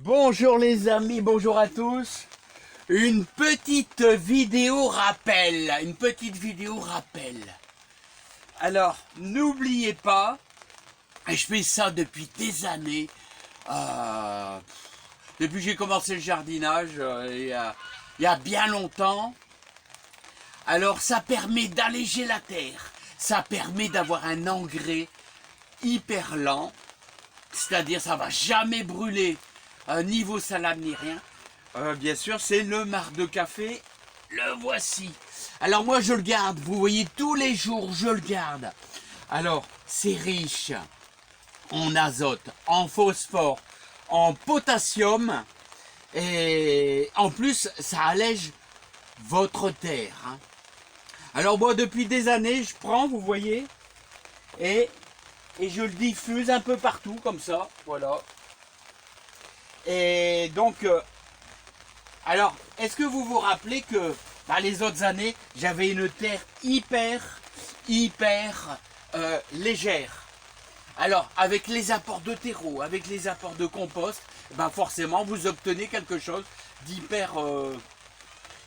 Bonjour les amis, bonjour à tous. Une petite vidéo rappel, Alors, n'oubliez pas, et je fais ça depuis des années, depuis que j'ai commencé le jardinage, il y a bien longtemps. Alors, ça permet d'alléger la terre, ça permet d'avoir un engrais hyper lent, c'est-à-dire ça va jamais brûler niveau salade ni rien. Bien sûr, c'est le marc de café, le voici. Alors moi je le garde, vous voyez, tous les jours je le garde. Alors c'est riche en azote, en phosphore, en potassium, et en plus ça allège votre terre, hein. Alors moi depuis des années je prends, vous voyez, et je le diffuse un peu partout comme ça, voilà. Et donc, alors, est-ce que vous vous rappelez que les autres années, j'avais une terre hyper légère. Alors, avec les apports de terreau, avec les apports de compost, forcément, vous obtenez quelque chose d'hyper...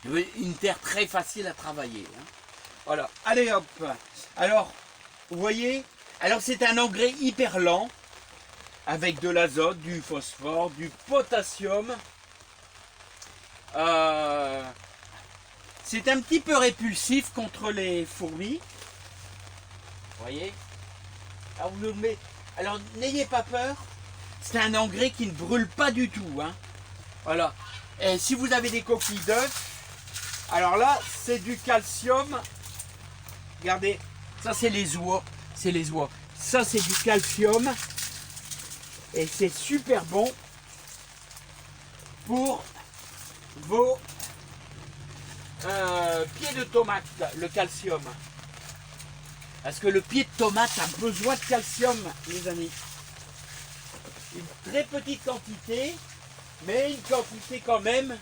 une terre très facile à travailler, hein. Voilà, allez hop. Alors, vous voyez, alors c'est un engrais hyper lent, avec de l'azote, du phosphore, du potassium. C'est un petit peu répulsif contre les fourmis. Vous voyez? Alors n'ayez pas peur, c'est un engrais qui ne brûle pas du tout, hein. Voilà. Et si vous avez des coquilles d'œufs, alors là, c'est du calcium. Regardez, ça c'est les oies. Ça c'est du calcium. Et c'est super bon pour vos pieds de tomate, le calcium. Parce que le pied de tomate a besoin de calcium, les amis. Une très petite quantité, mais une quantité quand même,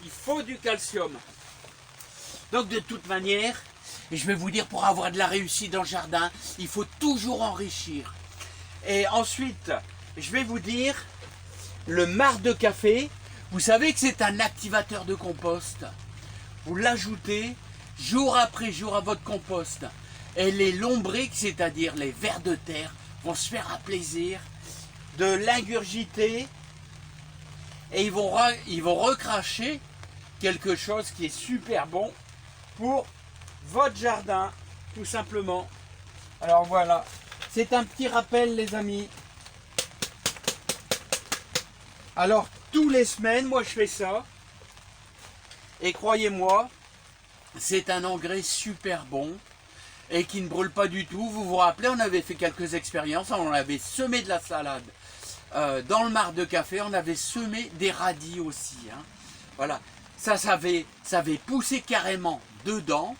il faut du calcium. Donc de toute manière, et je vais vous dire, pour avoir de la réussite dans le jardin, il faut toujours enrichir. Et ensuite, je vais vous dire, le marc de café, vous savez que c'est un activateur de compost. Vous l'ajoutez jour après jour à votre compost. Et les lombrics, c'est-à-dire les vers de terre, vont se faire un plaisir de l'ingurgiter. Et ils vont recracher quelque chose qui est super bon pour votre jardin, tout simplement. Alors voilà, c'est un petit rappel les amis. Alors, tous les semaines, moi je fais ça. Et croyez-moi, c'est un engrais super bon et qui ne brûle pas du tout. Vous vous rappelez, on avait fait quelques expériences. On avait semé de la salade dans le marc de café. On avait semé des radis aussi, hein. Voilà, ça avait poussé carrément dedans.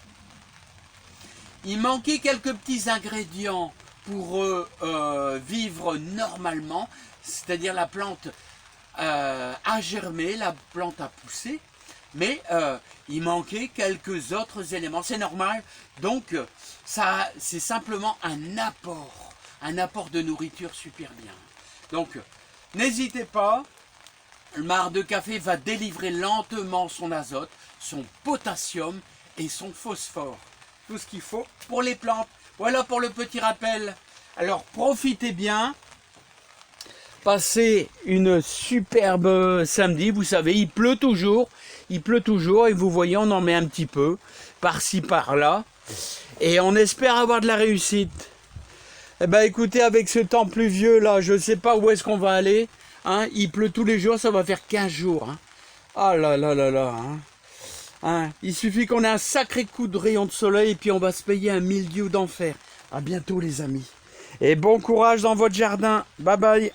Il manquait quelques petits ingrédients pour vivre normalement. C'est-à-dire la plante a germé, la plante a poussé, mais il manquait quelques autres éléments. C'est normal, donc ça, c'est simplement un apport de nourriture super bien. Donc n'hésitez pas, le marc de café va délivrer lentement son azote, son potassium et son phosphore. Tout ce qu'il faut pour les plantes. Voilà pour le petit rappel. Alors profitez bien. Passez une superbe samedi, vous savez, il pleut toujours et vous voyez, on en met un petit peu, par-ci, par-là, et on espère avoir de la réussite. Eh bien écoutez, avec ce temps pluvieux là, je ne sais pas où est-ce qu'on va aller, hein, il pleut tous les jours, ça va faire 15 jours. Hein. Ah là là là là, hein. Hein, il suffit qu'on ait un sacré coup de rayon de soleil et puis on va se payer un milieu d'enfer. À bientôt les amis. Et bon courage dans votre jardin. Bye bye.